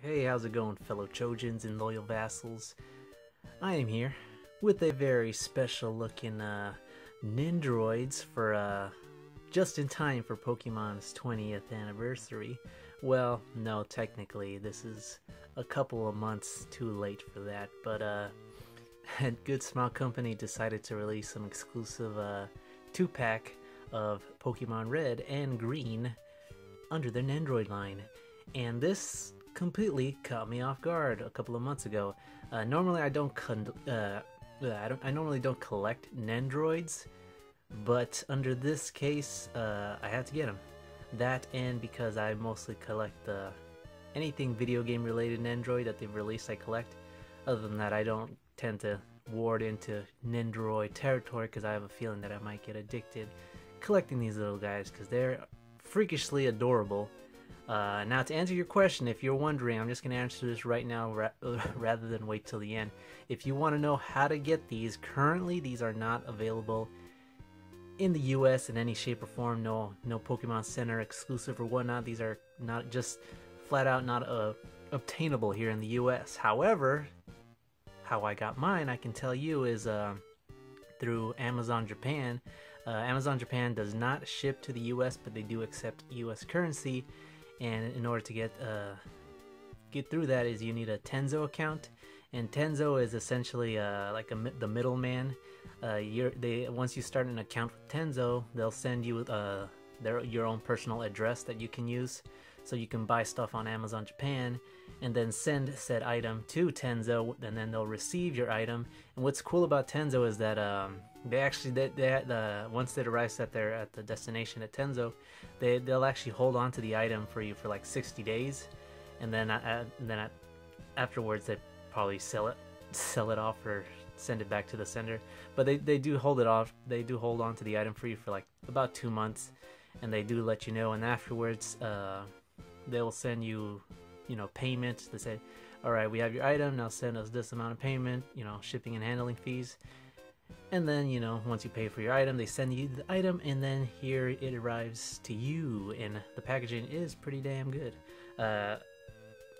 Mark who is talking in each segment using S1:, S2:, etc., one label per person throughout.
S1: Hey, how's it going, fellow Trojans and loyal vassals? I am here with a very special looking nendroids for just in time for Pokemon's 20th anniversary. Well, no, technically this is a couple of months too late for that, but Good Smile Company decided to release some exclusive 2-pack of Pokemon Red and Green under their Nendroid line. And this completely caught me off guard a couple of months ago. Normally I normally don't collect nendroids, but under this case, I had to get them. That and because I mostly collect anything video game related nendroid that they've released, I collect. Other than that, I don't tend to ward into nendroid territory because I have a feeling that I might get addicted collecting these little guys because they're freakishly adorable. Now, to answer your question, if you're wondering, I'm just going to answer this right now rather than wait till the end. If you want to know how to get these, currently these are not available in the US in any shape or form. No Pokemon Center exclusive or whatnot. These are not just flat out not obtainable here in the US. However, how I got mine, I can tell you, is through Amazon Japan. Amazon Japan does not ship to the US, but they do accept US currency. And in order to get through that, is you need a Tenzo account, and Tenzo is essentially like the middleman. Once you start an account with Tenzo, they'll send you your own personal address that you can use, so you can buy stuff on Amazon Japan, and then send said item to Tenzo, and then they'll receive your item. And what's cool about Tenzo is that once it arrives at the destination at Tenzo, they'll actually hold on to the item for you for like 60 days, and then afterwards they probably sell it off or send it back to the sender. But they do hold it off. They do hold on to the item for you for like about 2 months, and they do let you know. And afterwards, they will send you, payment. They say, all right, we have your item, now send us this amount of payment, shipping and handling fees. And then, once you pay for your item, they send you the item, and then here it arrives to you, and the packaging is pretty damn good.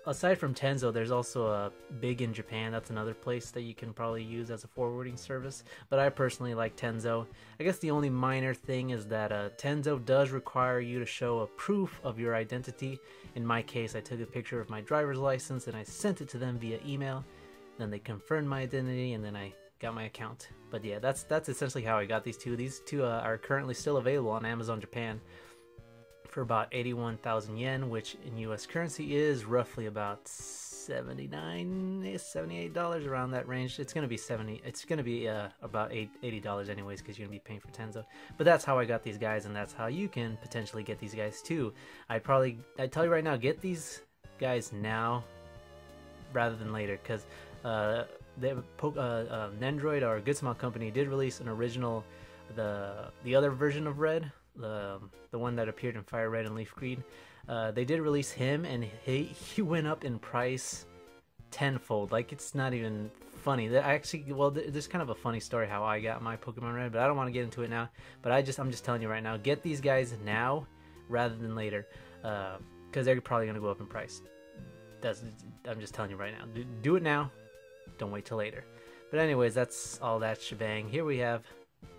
S1: Aside from Tenzo, there's also Big in Japan. That's another place that you can probably use as a forwarding service, but I personally like Tenzo. I guess the only minor thing is that Tenzo does require you to show a proof of your identity. In my case, I took a picture of my driver's license and I sent it to them via email. Then they confirmed my identity, and then I got my account. But yeah, that's essentially how I got these two. These two are currently still available on Amazon Japan for about 81,000 yen, which in US currency is roughly about $78 around that range. It's gonna be about $80 anyways, because you're gonna be paying for Tenzo. But that's how I got these guys, and that's how you can potentially get these guys too. I'd tell you right now, get these guys now rather than later, because Nendroid, or Good Smile Company, did release an original, the other version of Red, the one that appeared in Fire Red and Leaf Green. They did release him, and he went up in price tenfold. Like, it's not even funny. There's kind of a funny story how I got my Pokemon Red, but I don't want to get into it now. But I'm just telling you right now, get these guys now rather than later, because they're probably gonna go up in price. I'm just telling you right now. Do it now. Don't wait till later. But anyways, that's all that shebang. Here we have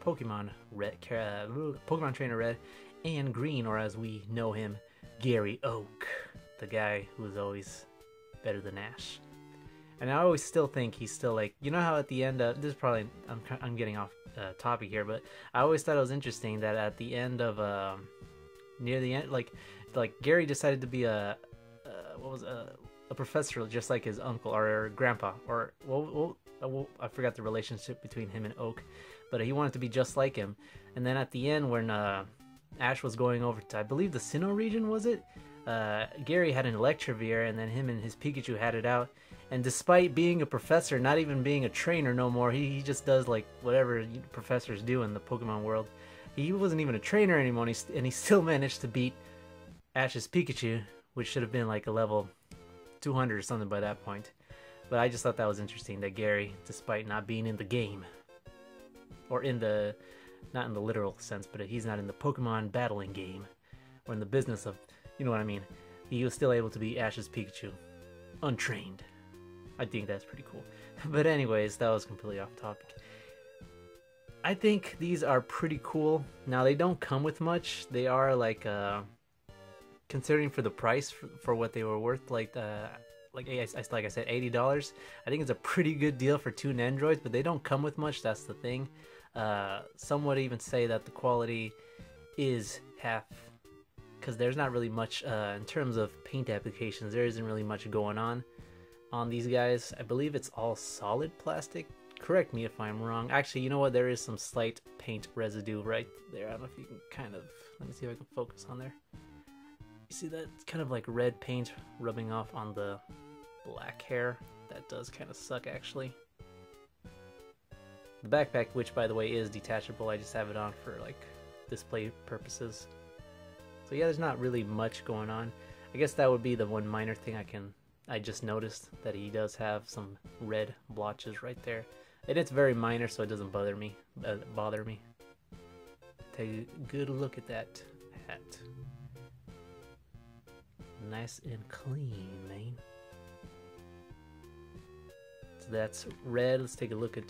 S1: Pokemon Trainer Red and Green, or as we know him, Gary Oak, the guy who's always better than Ash. And I always still think he's still like, how at the end of this, probably I'm getting off topic here, but I always thought it was interesting that at the end of near the end, like Gary decided to be a professor, just like his uncle or grandpa, or I forgot the relationship between him and Oak, but he wanted to be just like him. And then at the end, when Ash was going over to, I believe, the Sinnoh region, was it? Gary had an Electrovir, and then him and his Pikachu had it out. And despite being a professor, not even being a trainer no more, he just does like whatever professors do in the Pokemon world. He wasn't even a trainer anymore, and he still managed to beat Ash's Pikachu, which should have been like a level 200 or something by that point. But I just thought that was interesting that Gary, despite not being in the game, or not in the literal sense, but he's not in the Pokemon battling game, or in the business of, you know what I mean, he was still able to beat Ash's Pikachu. untrained. I think that's pretty cool. But anyways, that was completely off topic. I think these are pretty cool. Now they don't come with much. They are like considering for the price for what they were worth, like I said, $80. I think it's a pretty good deal for 2 nendroids, but they don't come with much. That's the thing. Some would even say that the quality is half, because there's not really much in terms of paint applications. There isn't really much going on these guys. I believe it's all solid plastic. Correct me if I'm wrong. Actually, you know what? There is some slight paint residue right there. I don't know if you can kind of... Let me see if I can focus on there. You see that? It's kind of like red paint rubbing off on the black hair. That does kind of suck, actually. The backpack, which by the way is detachable, I just have it on for like display purposes. So yeah, there's not really much going on. I guess that would be the one minor thing I just noticed, that he does have some red blotches right there. And it's very minor, so it doesn't bother me. Take a good look at that hat. Nice and clean, man. So that's red. Let's take a look at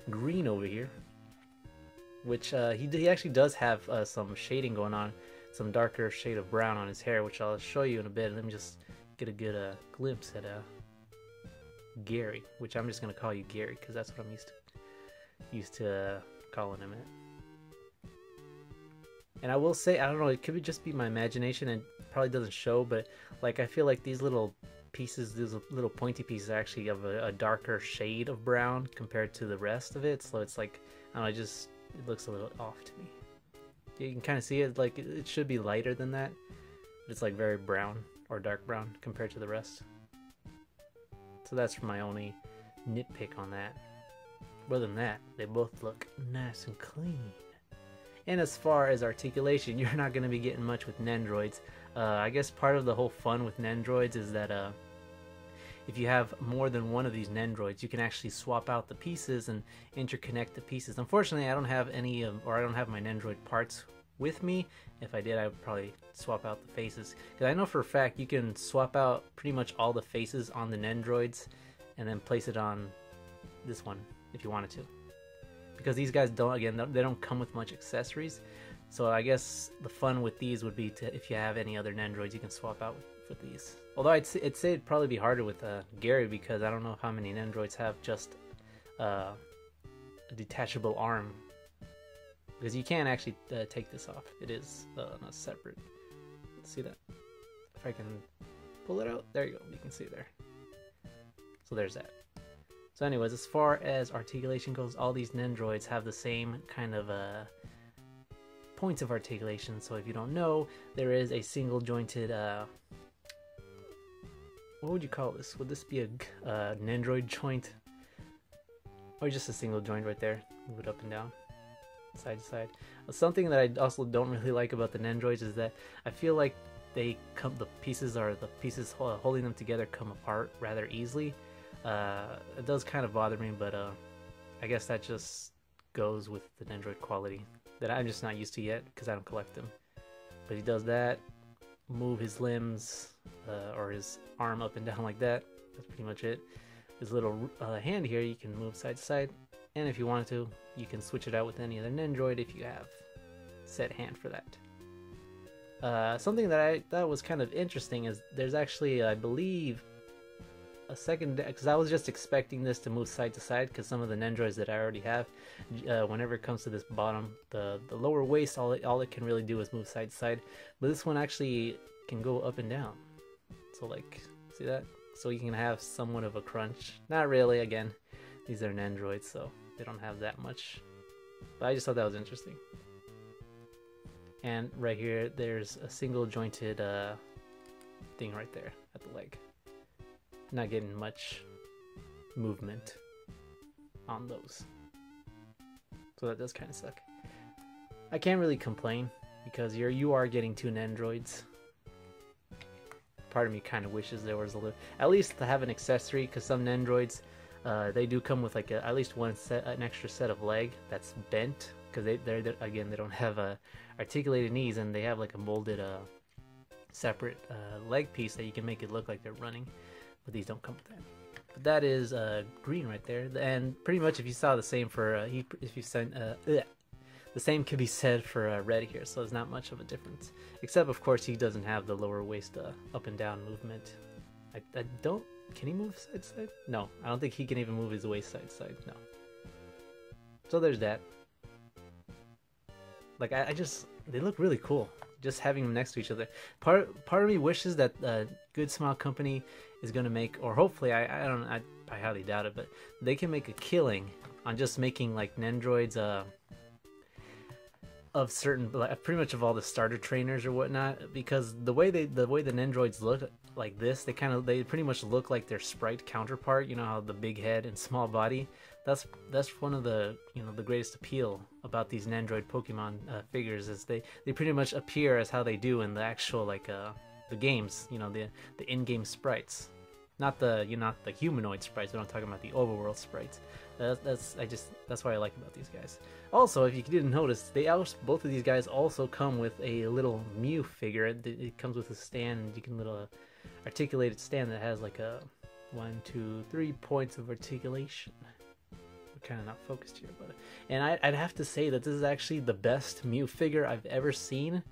S1: green over here. Which he actually does have some shading going on. Some darker shade of brown on his hair, which I'll show you in a bit. Let me just get a good glimpse at Gary, which I'm just gonna call you Gary because that's what I'm used to calling him at. And I will say, I don't know, it could just be my imagination and probably doesn't show, but like I feel like these little pieces, these little pointy pieces, are actually of a darker shade of brown compared to the rest of it. So it's like, I don't know, it looks a little off to me. You can kind of see it, like it should be lighter than that. But it's like very brown or dark brown compared to the rest. So that's my only nitpick on that. Other than that, they both look nice and clean. And as far as articulation, you're not going to be getting much with nendroids. I guess part of the whole fun with nendroids is that if you have more than one of these nendroids, you can actually swap out the pieces and interconnect the pieces. Unfortunately, I don't have any I don't have my nendroid parts with me. If I did, I would probably swap out the faces. Because I know for a fact you can swap out pretty much all the faces on the nendroids and then place it on this one if you wanted to. Because these guys they don't come with much accessories. So I guess the fun with these would be to, if you have any other nendroids, you can swap out with these. Although I'd say it'd probably be harder with Gary, because I don't know how many nendroids have just a detachable arm. Because you can't actually take this off. It is not separate. See that? If I can pull it out, there you go. You can see it there. So there's that. So anyways, as far as articulation goes, all these nendroids have the same kind of points of articulation. So if you don't know, there is a single jointed what would you call this? Would this be a nendroid joint? Or just a single joint right there? Move it up and down, side to side. Something that I also don't really like about the nendroids is that I feel like the pieces holding them together come apart rather easily. It does kind of bother me, but I guess that just goes with the nendroid quality that I'm just not used to yet because I don't collect them. But he does that, move his limbs or his arm up and down like that. That's pretty much it. His little hand here, you can move side to side, and if you wanted to, you can switch it out with any other nendroid if you have set hand for that. Something that I thought was kind of interesting is there's actually, I believe, a second, because I was just expecting this to move side to side, because some of the nendroids that I already have, whenever it comes to this bottom, the lower waist, all it can really do is move side to side. But this one actually can go up and down. So like, see that? So you can have somewhat of a crunch. Not really, again, these are nendroids, so they don't have that much. But I just thought that was interesting. And right here, there's a single jointed thing right there at the leg. Not getting much movement on those. So that does kind of suck. I can't really complain because you are getting 2 nendroids. Part of me kind of wishes there was at least to have an accessory, because some nendroids they do come with like at least an extra set of leg that's bent, because they don't have articulated knees, and they have like a molded separate leg piece that you can make it look like they're running. but these don't come with that. But that is green right there, and pretty much if you saw the same for if you sent the same could be said for red here, so there's not much of a difference, except of course he doesn't have the lower waist up and down movement. I don't, can he move side to side? No, I don't think he can even move his waist side to side. No. So there's that. Like I just, they look really cool. Just having them next to each other. Part of me wishes that Good Smile Company is gonna make, or hopefully I highly doubt it, but they can make a killing on just making like nendroids of certain, pretty much of all the starter trainers or whatnot, because the way the nendroids look like this, they pretty much look like their sprite counterpart. You know how the big head and small body. That's one of the the greatest appeal about these nendroid Pokemon figures, is they pretty much appear as how they do in the actual the games. The in-game sprites, not the the humanoid sprites, but I'm talking about the overworld sprites. That's what I like about these guys. Also, if you didn't notice, both of these guys also come with a little Mew figure. It comes with a stand, and you can little articulated stand that has like a 1, 2, 3 points of articulation. We're kind of not focused here, but I'd have to say that this is actually the best Mew figure I've ever seen.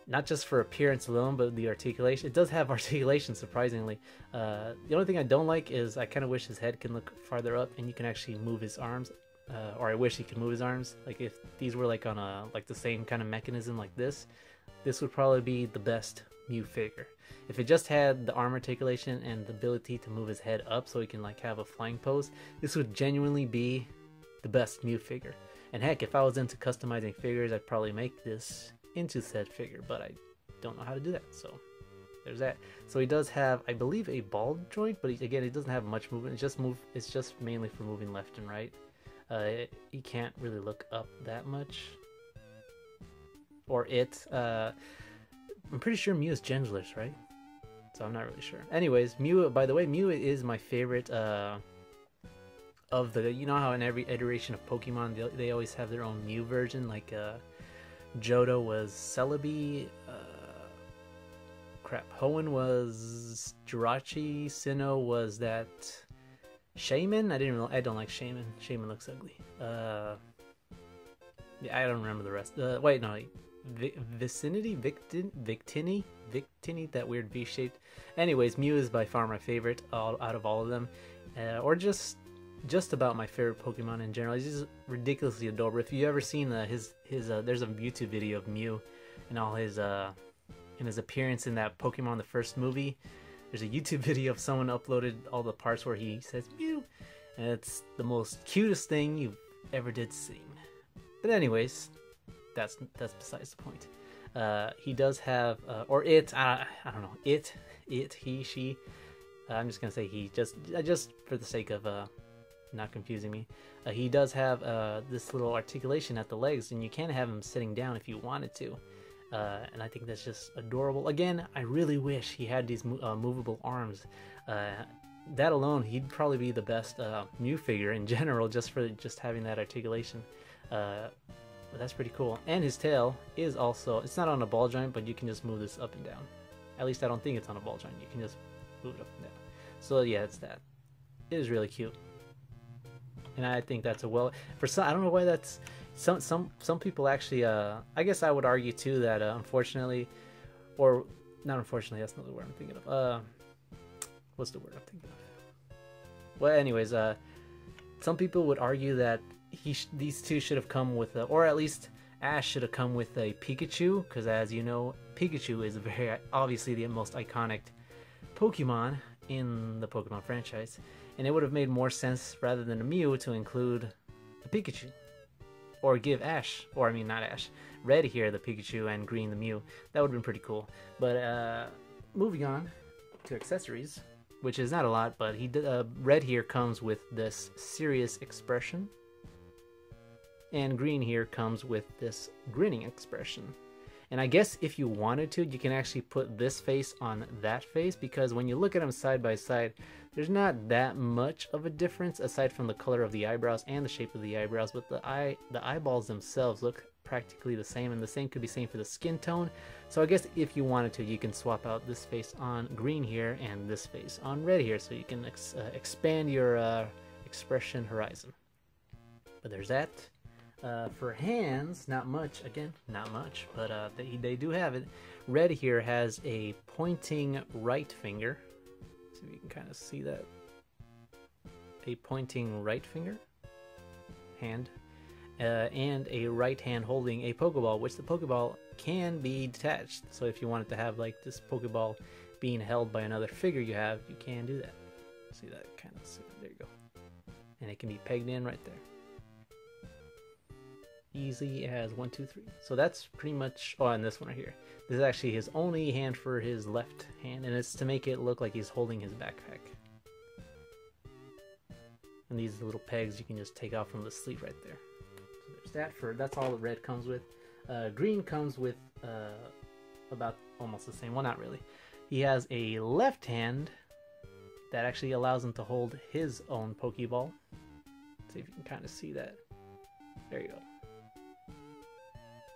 S1: Not just for appearance alone, but the articulation. It does have articulation, surprisingly. The only thing I don't like is I kind of wish his head can look farther up, and you can actually move his arms. Or I wish he could move his arms. Like if these were like on the same kind of mechanism like this would probably be the best Mew figure. If it just had the arm articulation and the ability to move his head up so he can like have a flying pose, this would genuinely be the best Mew figure. And heck, if I was into customizing figures, I'd probably make this into said figure, but I don't know how to do that, so there's that. So he does have, I believe, a ball joint, but again, he doesn't have much movement. It's just mainly for moving left and right. He can't really look up that much, or I'm pretty sure Mew is genderless, right? So I'm not really sure. Anyways, Mew, by the way, Mew is my favorite of the, you know how in every iteration of Pokemon they always have their own Mew version, like Johto was Celebi, Hoenn was Jirachi, Sinnoh was that Shaman? I don't like Shaman. Shaman looks ugly. Yeah, I don't remember the rest. Wait, no, Vicinity, Victini, that weird V-shaped. Anyways, Mew is by far my favorite out of all of them, or just about my favorite Pokemon in general. He's just ridiculously adorable. If you ever seen there's a YouTube video of Mew and all his in his appearance in that Pokemon the first movie. There's a YouTube video of someone uploaded all the parts where he says Mew, and it's the most cutest thing you ever did see. But anyways, that's besides the point. He does have or it, I don't know, he, she. I'm just gonna say he, just for the sake of not confusing me. He does have this little articulation at the legs, and you can have him sitting down if you wanted to. And I think that's just adorable. Again, I really wish he had these movable arms. That alone, he'd probably be the best Mew figure in general, just for having that articulation. But that's pretty cool. And his tail is also, it's not on a ball joint, but you can just move this up and down. At least I don't think it's on a ball joint. You can just move it up and down. So yeah, it's that. It is really cute. And I think that's I don't know why that's, some people actually, I guess I would argue too that unfortunately, or not unfortunately, that's not the word I'm thinking of. What's the word I'm thinking of? Well, anyways, some people would argue that these two should have come with, or at least Ash should have come with a Pikachu, because as you know, Pikachu is very obviously the most iconic Pokemon in the Pokemon franchise, and it would have made more sense rather than a Mew to include a Pikachu, or give Ash, or I mean not Ash, Red here the Pikachu and Green the Mew. That would have been pretty cool. But moving on to accessories, which is not a lot, but Red here comes with this serious expression, and Green here comes with this grinning expression. And I guess if you wanted to, you can actually put this face on that face, because when you look at them side by side, there's not that much of a difference aside from the color of the eyebrows and the shape of the eyebrows, but the eyeballs themselves look practically the same, and the same could be same for the skin tone. So I guess if you wanted to, you can swap out this face on green here and this face on red here, so you can expand your expression horizon. But there's that. For hands, not much. Again, not much, but they do have it. Red here has a pointing right finger. So you can kind of see that. A pointing right finger hand, and a right hand holding a Pokeball, which the Pokeball can be detached. So if you wanted to have like this Pokeball being held by another figure you have, you can do that. See that kind of, there you go. And it can be pegged in right there. Easy as 1, 2, 3. So that's pretty much. Oh, and this one right here. This is actually his only hand for his left hand, and it's to make it look like he's holding his backpack. And these little pegs you can just take off from the sleeve right there. So there's that's all the red comes with. Green comes with about almost the same. Well, not really. He has a left hand that actually allows him to hold his own Pokeball. See if you can kind of see that. There you go.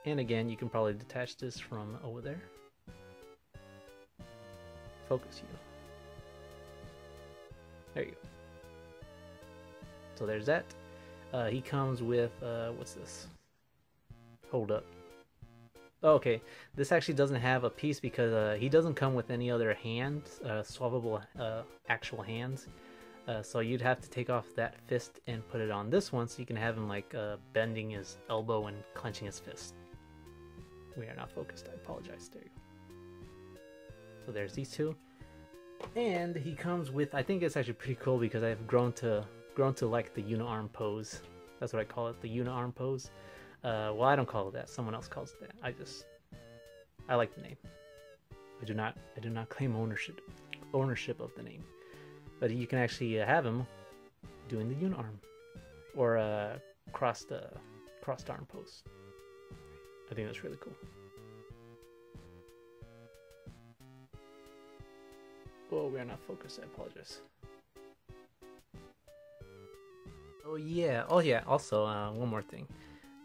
S1: And again, you can probably detach this from over there. Focus you. There you go. So there's that. He comes with, what's this? Hold up. Oh, okay, this actually doesn't have a piece because he doesn't come with any other hands, swappable actual hands. So you'd have to take off that fist and put it on this one so you can have him like bending his elbow and clenching his fist. We are not focused, I apologize. There you go. So there's these two. And he comes with, I think it's actually pretty cool because I've grown to like the uniarm pose. That's what I call it, the uniarm pose. Well, I don't call it that. Someone else calls it that. I like the name. I do not claim ownership of the name. But you can actually have him doing the uniarm or crossed arm pose. I think that's really cool. Oh, we are not focused. I apologize. Oh yeah. Also, one more thing.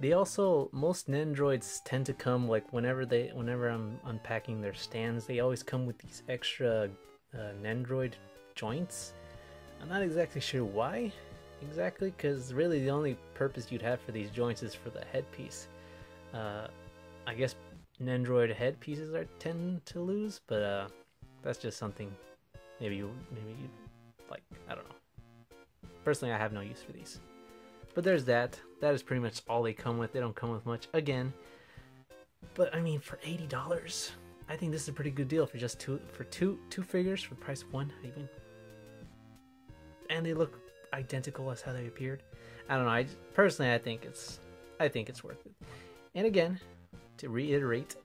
S1: Most nendroids tend to come like whenever I'm unpacking their stands, they always come with these extra nendroid joints. I'm not exactly sure why exactly, because really the only purpose you'd have for these joints is for the headpiece. I guess nendroid headpieces tend to lose, but that's just something maybe you like. I don't know. Personally, I have no use for these. But there's that. That is pretty much all they come with. They don't come with much again. But I mean, for $80, I think this is a pretty good deal for just two figures for the price of one. Even, and they look identical as how they appeared. I don't know. Personally, I think it's worth it. And again, to reiterate,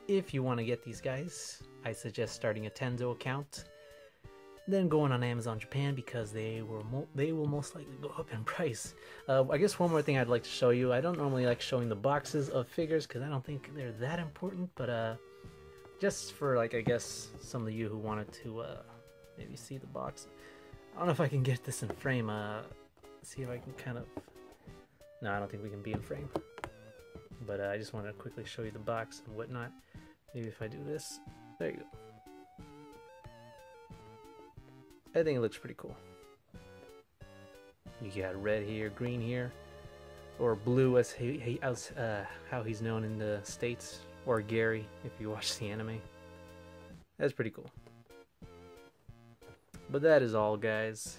S1: if you want to get these guys, I suggest starting a Tenzo account, then going on Amazon Japan because they will most likely go up in price. I guess one more thing I'd like to show you. I don't normally like showing the boxes of figures because I don't think they're that important, but just for like I guess some of you who wanted to maybe see the box. I don't know if I can get this in frame. See if I can kind of. No, I don't think we can be in frame. But I just wanted to quickly show you the box and whatnot. Maybe if I do this, there you go. I think it looks pretty cool. You got red here, green here, or blue as how he's known in the States, or Gary if you watch the anime. That's pretty cool. But that is all, guys.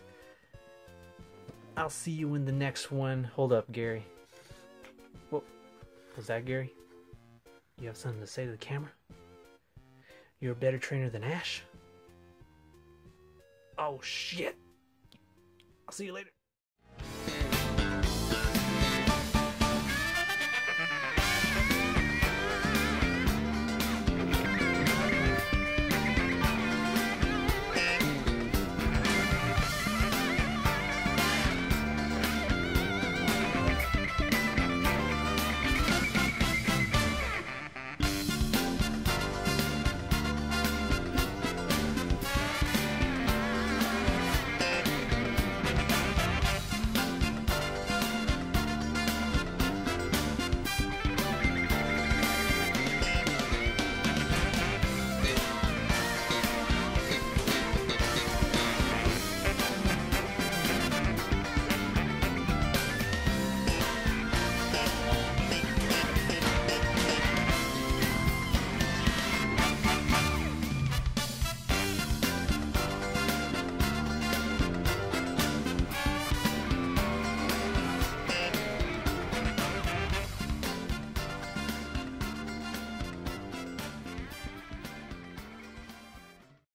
S1: I'll see you in the next one. Hold up, Gary. Whoa. Was that Gary? You have something to say to the camera? You're a better trainer than Ash? Oh shit. I'll see you later.